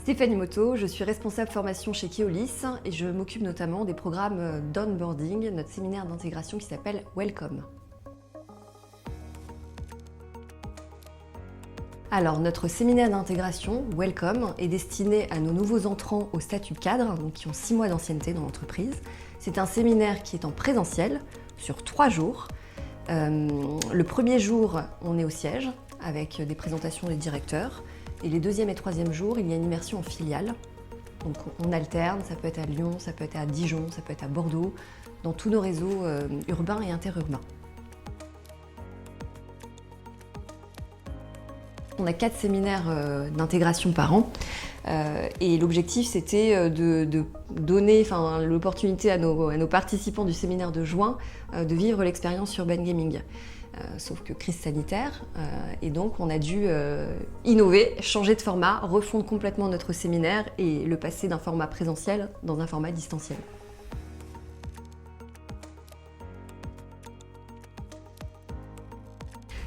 Stéphanie Moto, je suis responsable formation chez Keolis et je m'occupe notamment des programmes d'onboarding, notre séminaire d'intégration qui s'appelle Welcome. Alors, notre séminaire d'intégration, Welcome, est destiné à nos nouveaux entrants au statut cadre, donc qui ont 6 mois d'ancienneté dans l'entreprise. C'est un séminaire qui est en présentiel, sur 3 jours. Le premier jour, on est au siège, avec des présentations des directeurs. Et les deuxième et troisième jours, il y a une immersion en filiale. Donc on alterne, ça peut être à Lyon, ça peut être à Dijon, ça peut être à Bordeaux, dans tous nos réseaux urbains et interurbains. On a 4 séminaires d'intégration par an et l'objectif c'était de donner l'opportunité à nos participants du séminaire de juin de vivre l'expérience Urban Gaming. Sauf que crise sanitaire, et donc on a dû innover, changer de format, refondre complètement notre séminaire et le passer d'un format présentiel dans un format distanciel.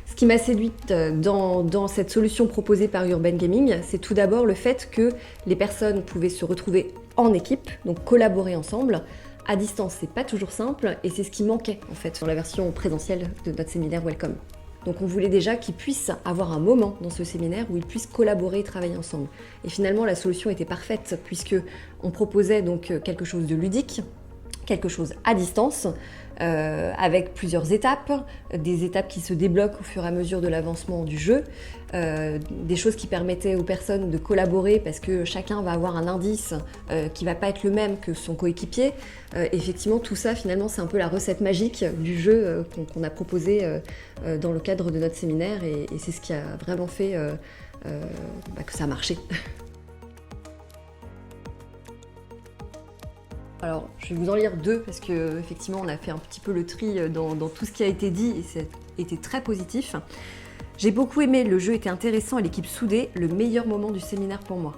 Ce qui m'a séduite dans cette solution proposée par Urban Gaming, c'est tout d'abord le fait que les personnes pouvaient se retrouver en équipe, donc collaborer ensemble. À distance, c'est pas toujours simple et c'est ce qui manquait en fait sur la version présentielle de notre séminaire Welcome. Donc on voulait déjà qu'ils puissent avoir un moment dans ce séminaire où ils puissent collaborer et travailler ensemble. Et finalement la solution était parfaite puisque on proposait donc quelque chose de ludique, quelque chose à distance, avec plusieurs étapes, des étapes qui se débloquent au fur et à mesure de l'avancement du jeu, des choses qui permettaient aux personnes de collaborer parce que chacun va avoir un indice qui va pas être le même que son coéquipier. Effectivement, tout ça, finalement, c'est un peu la recette magique du jeu qu'on a proposé dans le cadre de notre séminaire et c'est ce qui a vraiment fait que ça a marché. Alors, je vais vous en lire 2 parce que effectivement, on a fait un petit peu le tri dans tout ce qui a été dit et ça a été très positif. J'ai beaucoup aimé, le jeu était intéressant et l'équipe soudée, le meilleur moment du séminaire pour moi.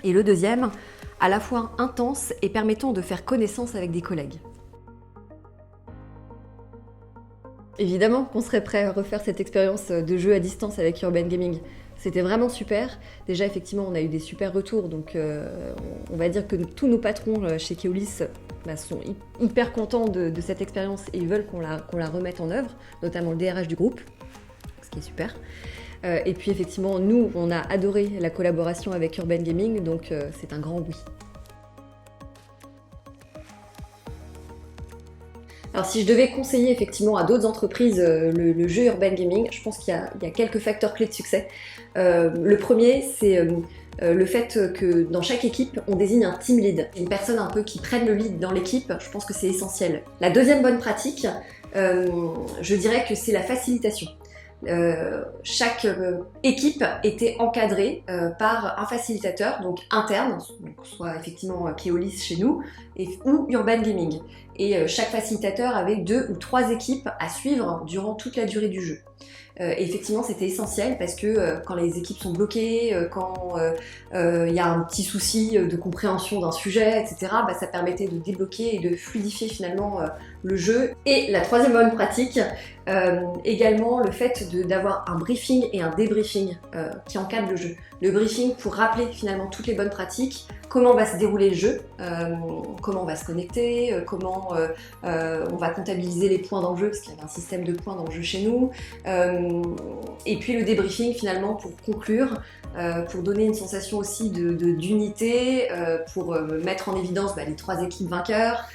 Et le deuxième, à la fois intense et permettant de faire connaissance avec des collègues. Évidemment qu'on serait prêt à refaire cette expérience de jeu à distance avec Urban Gaming. C'était vraiment super. Déjà, effectivement, on a eu des super retours, donc on va dire que tous nos patrons chez Keolis sont hyper contents de cette expérience et ils veulent qu'on la remette en œuvre, notamment le DRH du groupe, ce qui est super. Et puis effectivement, nous, on a adoré la collaboration avec Urban Gaming, donc c'est un grand oui. Alors si je devais conseiller effectivement à d'autres entreprises le jeu Urban Gaming, je pense qu'il y a quelques facteurs clés de succès. Le premier, c'est le fait que dans chaque équipe, on désigne un team lead. Une personne un peu qui prenne le lead dans l'équipe, je pense que c'est essentiel. La deuxième bonne pratique, je dirais que c'est la facilitation. Chaque équipe était encadrée par un facilitateur, donc interne, soit effectivement Keolis chez nous, ou Urban Gaming. Et chaque facilitateur avait 2 ou 3 équipes à suivre durant toute la durée du jeu. Et effectivement, c'était essentiel parce que quand les équipes sont bloquées, quand il y a un petit souci de compréhension d'un sujet, etc., ça permettait de débloquer et de fluidifier finalement le jeu. Et la troisième bonne pratique, également le fait d'avoir un briefing et un débriefing qui encadrent le jeu. Le briefing pour rappeler finalement toutes les bonnes pratiques, comment va se dérouler le jeu, comment on va se connecter, comment on va comptabiliser les points dans le jeu, parce qu'il y avait un système de points dans le jeu chez nous, et puis le débriefing finalement pour conclure, pour donner une sensation aussi d'unité, pour mettre en évidence les 3 équipes vainqueurs.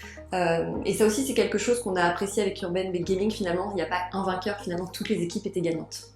Et ça aussi c'est quelque chose qu'on a apprécié avec Urban Gaming, finalement il n'y a pas un vainqueur, finalement toutes les équipes étaient gagnantes.